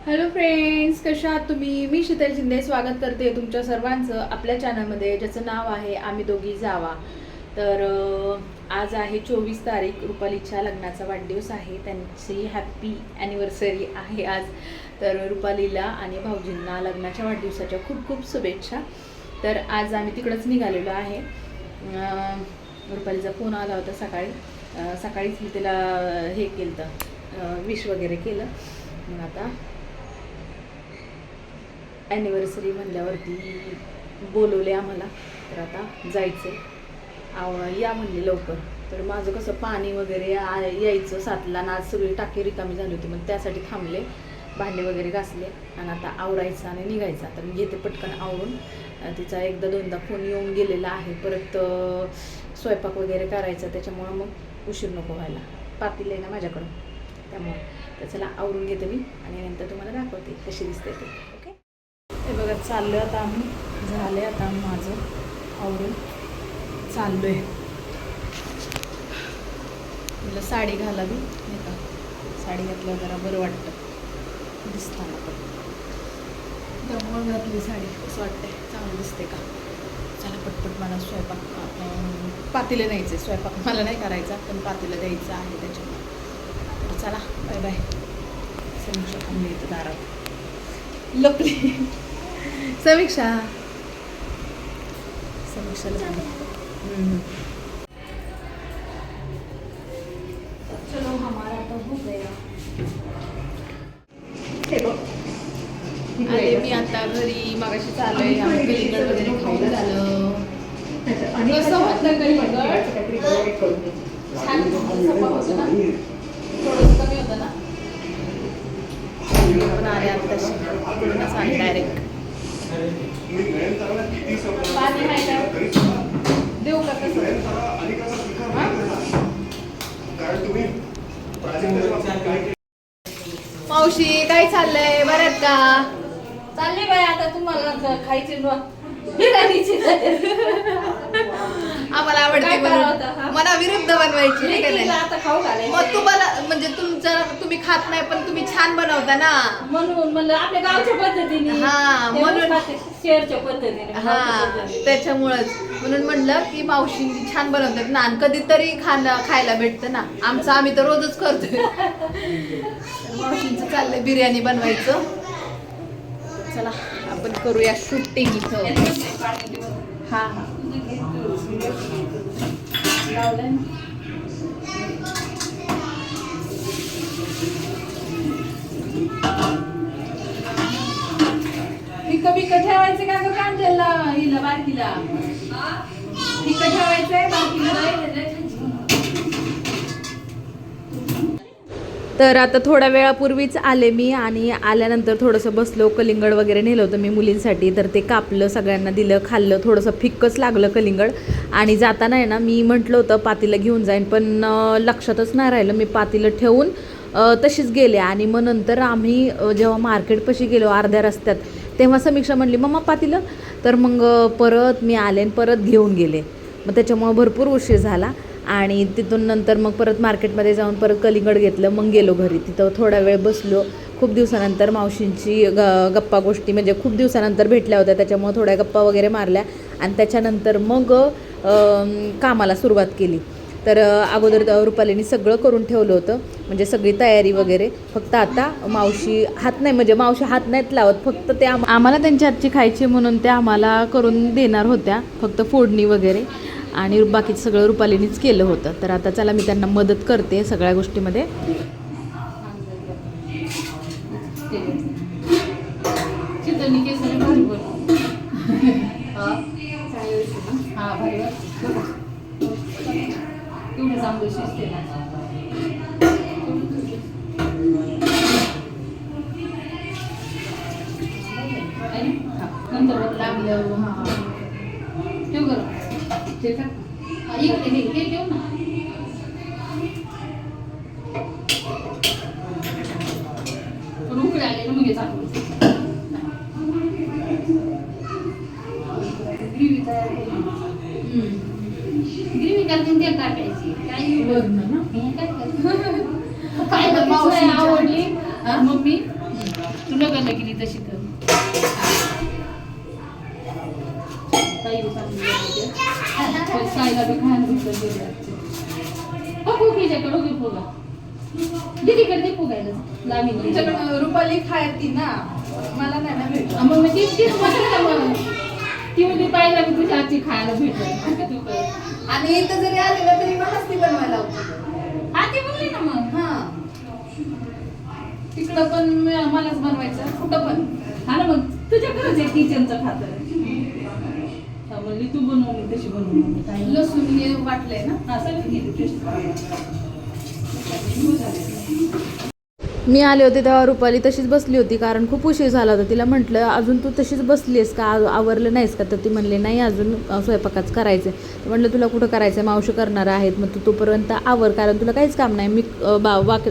Hello friends, कशा आहात तुम्ही? मी शीतल शिंदे स्वागत करते तुमच्या सर्वांचं आपल्या चॅनलमध्ये, ज्याचं नाव आहे आम्ही दोघी जावा. तर आज आहे 24 तारीख. रुपालीच्या लग्नाचा वाढदिवस आहे. त्यांची हॅप्पी ॲनिव्हर्सरी आहे आज. तर रुपालीला आणि भाऊजींना लग्नाच्या वाढदिवसाच्या खूप खूप शुभेच्छा. तर आज आम्ही तिकडंच निघालेलो आहे. रुपालीचा फोन आला होता सकाळीच मी तिला हे केलं तर विश वगैरे केलं. मग आता ॲनिव्हर्सरी म्हणल्यावरती बोलवले आम्हाला, तर आता जायचं या म्हणले लवकर. तर माझं कसं पाणी वगैरे यायचं 7ला ना, आज सगळी टाकी रिकामी झाली होती, मग त्यासाठी थांबले, भांडे वगैरे घासले आणि आता आवरायचं आणि निघायचं. तर मी घेते पटकन आवरून. तिचा एकदा दोनदा फोन येऊन गेलेला आहे. परत स्वयंपाक वगैरे करायचा, त्याच्यामुळं मग उशीर नको व्हायला. पातील आहे ना माझ्याकडून, त्यामुळं तर चला आवरून घेते मी आणि नंतर तुम्हाला दाखवते कशी दिसते ते. ओके, हे बघा चाललो आता आम्ही. झाले आता माझं आवरून चाललो आहे. मला साडी घालावी नाही का, साडी घातल्यावर जरा बरं वाटतं दिसताना, पण त्यामुळं घातली साडी. असं वाटतंय चांगलं दिसते का. चला पटपट मला स्वयंपाक पातीला न्यायचं. स्वयंपाक मला नाही करायचा, पण पातीला द्यायचं आहे त्याच्यामुळे. तर चला बाय बाय. समीक्षा थांबली इथं दारात, लपली. समीक्षा चलो हमारा तो हो गया. आले मी आता घरी. मागाशी चालू आम्ही कलिंगड वगैरे खाऊन झालं. कसं होतं कलिंगड? छान सपा होतं ना, थोडंसं कमी होतं ना. पण आले आत्ताशी इकडूनच आले डायरेक्ट. पाणी आहे का, देऊ का कसं? मावशी काय चाललंय, बऱ्यात का? चालले बाय आता तुम्हाला खायची आम्हाला आवडते मला विरुद्ध बनवायची नाही का नाही? आता खाऊ घालायचं. मग तुम्हाला म्हणजे तुम्ही खात नाही, पण तुम्ही छान बनवता ना, म्हणून म्हणलं आपल्या गावच्या पद्धतीने. हा म्हणून शेअरच्या पद्धतीने. हा त्याच्यामुळंच म्हणून म्हणलं की मावशी छान बनवतात ना, आणि कधीतरी खायला भेटतं ना. आम्ही तर रोजच करतोय. मावशींचं चाललंय बिर्याणी बनवायचं. चला आपण करूया शूटिंग इथं. हा हा फिकं ठेवायचं का गं कांद्याला, हिला बारकीला फिकं ठेवायचंय बारकीला. तर आता थोड्या वेळापूर्वीच आले मी, आणि आल्यानंतर थोडंसं बसलो. कलिंगड वगैरे नेलं होतं मी मुलींसाठी, तर ते कापलं, सगळ्यांना दिलं, खाल्लं. थोडंसं फिक्कच लागलं कलिंगड. आणि जाताना आहे ना, मी म्हटलं होतं पातीला घेऊन जाईन, पण लक्षातच नाही राहिलं. मी पातीला ठेवून तशीच गेले. आणि मग नंतर आम्ही जेव्हा मार्केटपाशी गेलो अर्ध्या रस्त्यात, तेव्हा समीक्षा म्हणली मम्मा पातीलं. तर मग परत मी आले आणि परत घेऊन गेले. मग त्याच्यामुळं भरपूर उशीर झाला. आणि तिथून नंतर मग परत मार्केटमध्ये जाऊन परत कलिंगड घेतलं. मग गेलो घरी. तिथं थोडा वेळ बसलो. खूप दिवसानंतर मावशींची गप्पा गोष्टी, म्हणजे खूप दिवसानंतर भेटल्या होत्या, त्याच्यामुळं थोड्या गप्पा वगैरे मारल्या. आणि त्याच्यानंतर मग कामाला सुरुवात केली. तर अगोदर रुपालीने सगळं करून ठेवलं होतं, म्हणजे सगळी तयारी वगैरे. फक्त आता मावशी हात नाही, म्हणजे मावशी हात नाहीत लावत, फक्त ते आम्हाला त्यांच्या हातची खायची म्हणून त्या आम्हाला करून देणार होत्या, फक्त फोडणी वगैरे. आणि बाकीचं सगळं रुपालीनीच केलं होतं. तर आता चला मी त्यांना मदत करते सगळ्या गोष्टीमध्ये. नंतर लागलं ठेव करू इकडे ठेव ना. उकडे आले ना मग ग्रेव्ही तयार ग्रेव्ही टाकून ते टाकायची काही काय आवडली मम्मी तू नगर केली तशी कर काही साईला बी खायला भेटलं गेले फुगीच्याकडे उभी फुगा दीदीकडे ते फुगायला लावी तुमच्याकडे रुपाली खायती ना मला नाही ना भेटत मग मी तीच म्हटलं ना मग ती म्हणजे पाहिजे मी तुझ्या हातची खायला भेटत आणि इथं जरी आले ना तरी मला ती बनवायला होती हा ती बोलली ना मग हा तिकडं पण मलाच बनवायचं कुठं पण हा ना मग तुझ्याकडेच आहे किचनचं खातं म्हणली तू बनवली तशी बनवली काय लसूण हे वाटलंय ना हा सगळं केली टेस्ट मी आले होते तेव्हा रुपाली तशीच बसली होती कारण खूप उशीर झाला होता तिला म्हटलं अजून तू तशीच बसली आहेस का आवरलं नाहीस का तर ती म्हणली नाही अजून स्वयंपाकाच करायचं आहे म्हटलं तुला कुठं करायचं आहे मावशी करणार आहेत मग तू तोपर्यंत आवर कारण तुला काहीच काम नाही मी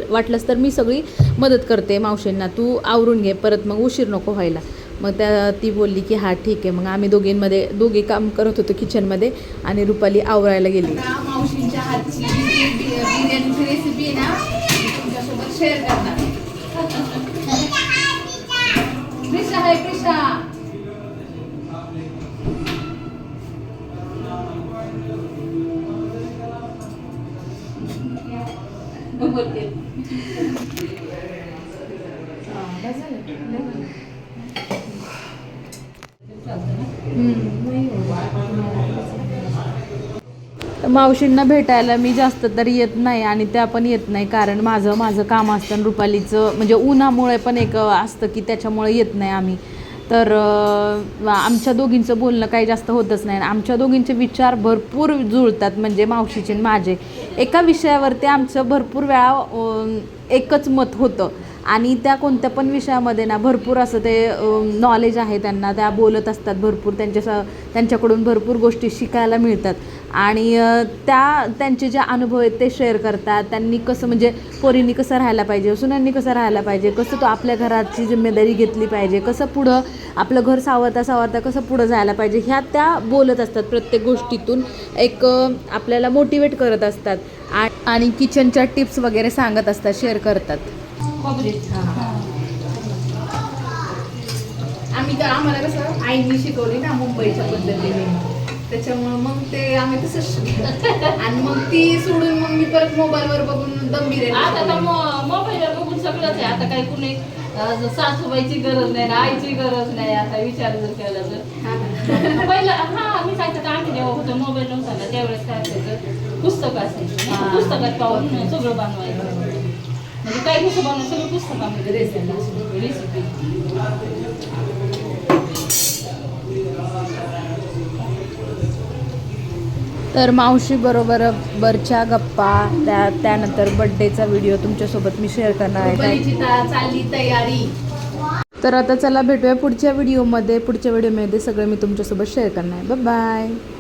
वाटलंच तर मी सगळी मदत करते मावशींना तू आवरून घे परत मग उशीर नको व्हायला मग ती बोलली की हा ठीक आहे मग आम्ही दोघी काम करत होतो किचनमध्ये आणि रुपाली आवरायला गेली मावशींच्या हातची बिर्याणीची रेसिपी ना तुमच्यासोबत शेअर करणार प्रिशा आहे प्रिशा बोलते मावशींना भेटायला मी जास्त तर येत नाही आणि त्या पण येत नाही कारण माझं काम असतं आणि रुपालीचं म्हणजे उन्हामुळे पण एक असतं की त्याच्यामुळे येत नाही आम्ही तर आमच्या दोघींचं बोलणं काही जास्त होतच नाही आमच्या दोघींचे विचार भरपूर जुळतात म्हणजे मावशीचे आणि माझे एका विषयावरती आमचं भरपूर वेळा एकच मत होतं आणि त्या कोणत्या पण विषयामध्ये ना भरपूर असं ते नॉलेज आहे त्यांना त्या बोलत असतात भरपूर त्यांच्याकडून भरपूर गोष्टी शिकायला मिळतात आणि त्यांचे जे अनुभव आहेत ते शेअर करतात त्यांनी कसं म्हणजे पोरींनी कसं राहायला पाहिजे सुनांनी कसं राहायला पाहिजे कसं तो आपल्या घराची जिम्मेदारी घेतली पाहिजे कसं पुढं आपलं घर सावरता कसं पुढं जायला पाहिजे ह्या त्या बोलत असतात प्रत्येक गोष्टीतून एक आपल्याला मोटिवेट करत असतात आणि किचनच्या टिप्स वगैरे सांगत असतात शेअर करतात आम्हाला कसं आईनी शिकवली ना मुंबईच्या पद्धतीने त्याच्यामुळे मग ते आम्ही तसंच शिकतो आणि मग ती सोडून मग मी परत मोबाईलवर बघून दम बिर्याणी आता मोबाईलवर बघून सगळंच आहे आता काही कुणी सासूबाईची गरज नाही ना आईची गरज नाही आता विचार जर केला तर पहिलं मी सांगते तर आम्ही जेव्हा होतो मोबाईल नव्हता ना त्यावेळेस काय असायचं पुस्तक असायचं पुस्तकात पाहून सगळं बनवायचं म्हणजे काही कसं बनवून सगळं पुस्तकामध्ये रेसिपी तर मावशी बरोबरच्या गप्पा त्यानंतर बड्डेचा व्हिडिओ तुमच्यासोबत मी शेअर करणार आहे चालली तयारी तर आता चला भेटूया पुढच्या व्हिडिओमध्ये सगळं मी तुमच्यासोबत शेअर करणार आहे बाय.